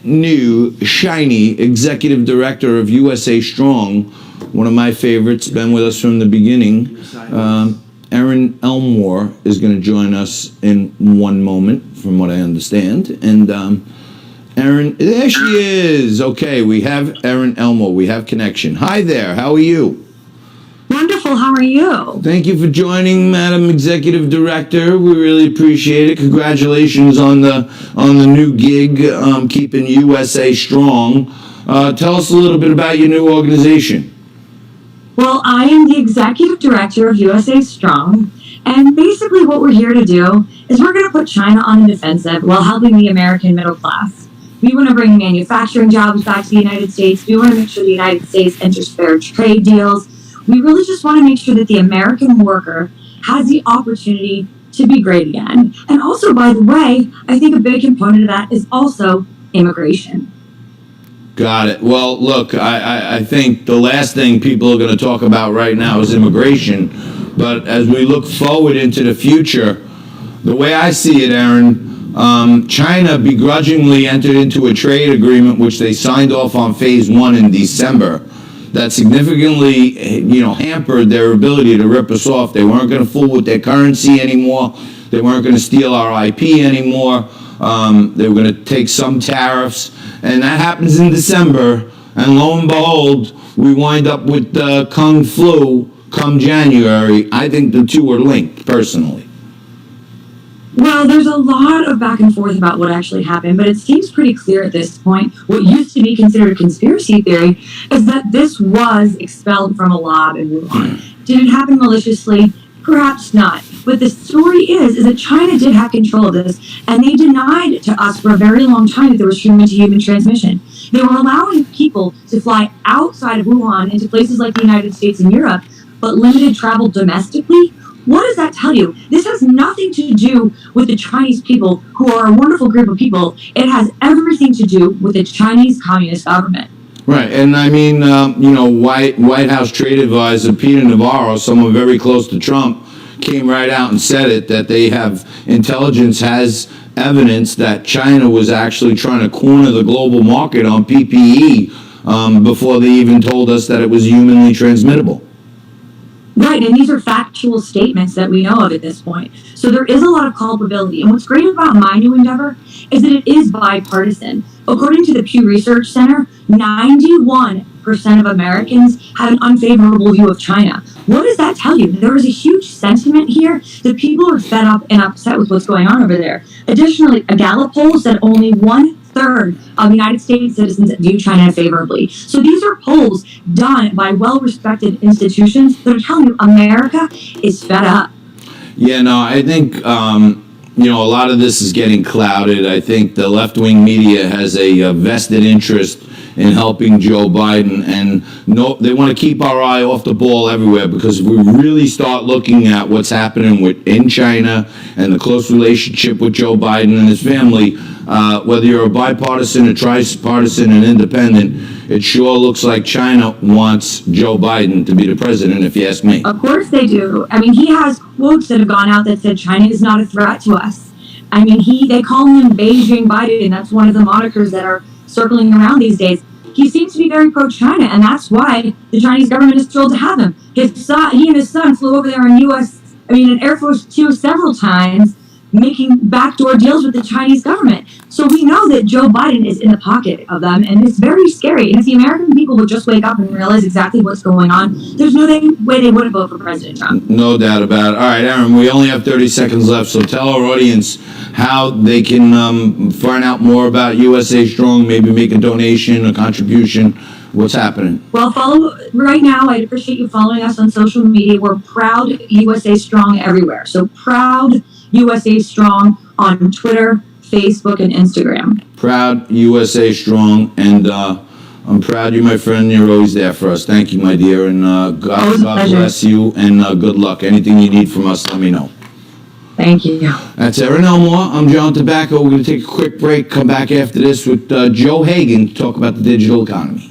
new, shiny executive director of USA Strong, one of my favorites, been with us from the beginning. Erin Elmore is going to join us in one moment, from what I understand. And Erin, there she is. Okay, we have Erin Elmore. We have connection. Hi there. How are you? Wonderful. How are you? Thank you for joining, Madam Executive Director. We really appreciate it. Congratulations on the new gig, keeping USA strong. Tell us a little bit about your new organization. Well, I am the Executive Director of USA Strong, and basically what we're here to do is we're going to put China on the defensive while helping the American middle class. We want to bring manufacturing jobs back to the United States. We want to make sure the United States enters fair trade deals. We really just want to make sure that the American worker has the opportunity to be great again. And also, by the way, I think a big component of that is also immigration. Got it. Well, look, I think the last thing people are going to talk about right now is immigration. But as we look forward into the future, the way I see it, Erin, China begrudgingly entered into a trade agreement which they signed off on phase 1 in December that significantly, hampered their ability to rip us off. They weren't going to fool with their currency anymore. They weren't going to steal our IP anymore. They were going to take some tariffs. And that happens in December, and lo and behold, we wind up with Kung Flu come January. I think the two are linked, personally. Well, there's a lot of back and forth about what actually happened, but it seems pretty clear at this point. What used to be considered a conspiracy theory is that this was expelled from a lab in Wuhan. Did it happen maliciously? Perhaps not. But the story is that China did have control of this, and they denied to us for a very long time that there was human-to-human transmission. They were allowing people to fly outside of Wuhan into places like the United States and Europe, but limited travel domestically. What does that tell you? This has nothing to do with the Chinese people, who are a wonderful group of people. It has everything to do with the Chinese Communist government. Right, and I mean, White House trade advisor Peter Navarro, someone very close to Trump, came right out and said it, that they have, intelligence has evidence that China was actually trying to corner the global market on PPE before they even told us that it was humanly transmittable. Right, and these are factual statements that we know of at this point. So there is a lot of culpability. And what's great about my new endeavor is that it is bipartisan. According to the Pew Research Center, 91% of Americans have an unfavorable view of China. What does that tell you? There is a huge sentiment here that people are fed up and upset with what's going on over there. Additionally, a Gallup poll said only 1/3 of United States citizens view China favorably. So these are polls done by well-respected institutions that are telling you America is fed up. Yeah, no, I think, a lot of this is getting clouded. I think the left-wing media has a vested interest in helping Joe Biden, and they want to keep our eye off the ball everywhere, because if we really start looking at what's happening in China and the close relationship with Joe Biden and his family, whether you're a bipartisan, a tripartisan, an independent, it sure looks like China wants Joe Biden to be the president, if you ask me. Of course they do. I mean, he has quotes that have gone out that said China is not a threat to us. I mean, they call him Beijing Biden. That's one of the monikers that are circling around these days. He seems to be very pro-China, and that's why the Chinese government is thrilled to have him. He and his son flew over there in Air Force Two several times, making backdoor deals with the Chinese government. So we know that Joe Biden is in the pocket of them, and it's very scary. And if the American people would just wake up and realize exactly what's going on, there's no way they wouldn't vote for President Trump. No doubt about it. All right, Erin, we only have 30 seconds left, so tell our audience how they can find out more about USA Strong, maybe make a donation, a contribution. What's happening? Well, follow right now. I'd appreciate you following us on social media. We're Proud USA Strong everywhere. So Proud USA Strong on Twitter, Facebook, and Instagram. Proud USA Strong, and I'm proud you, my friend. You're always there for us. Thank you, my dear, and God bless you, and good luck. Anything you need from us, let me know. Thank you. That's Erin Elmore. I'm John Tobacco. We're going to take a quick break, come back after this with Joe Hagan to talk about the digital economy.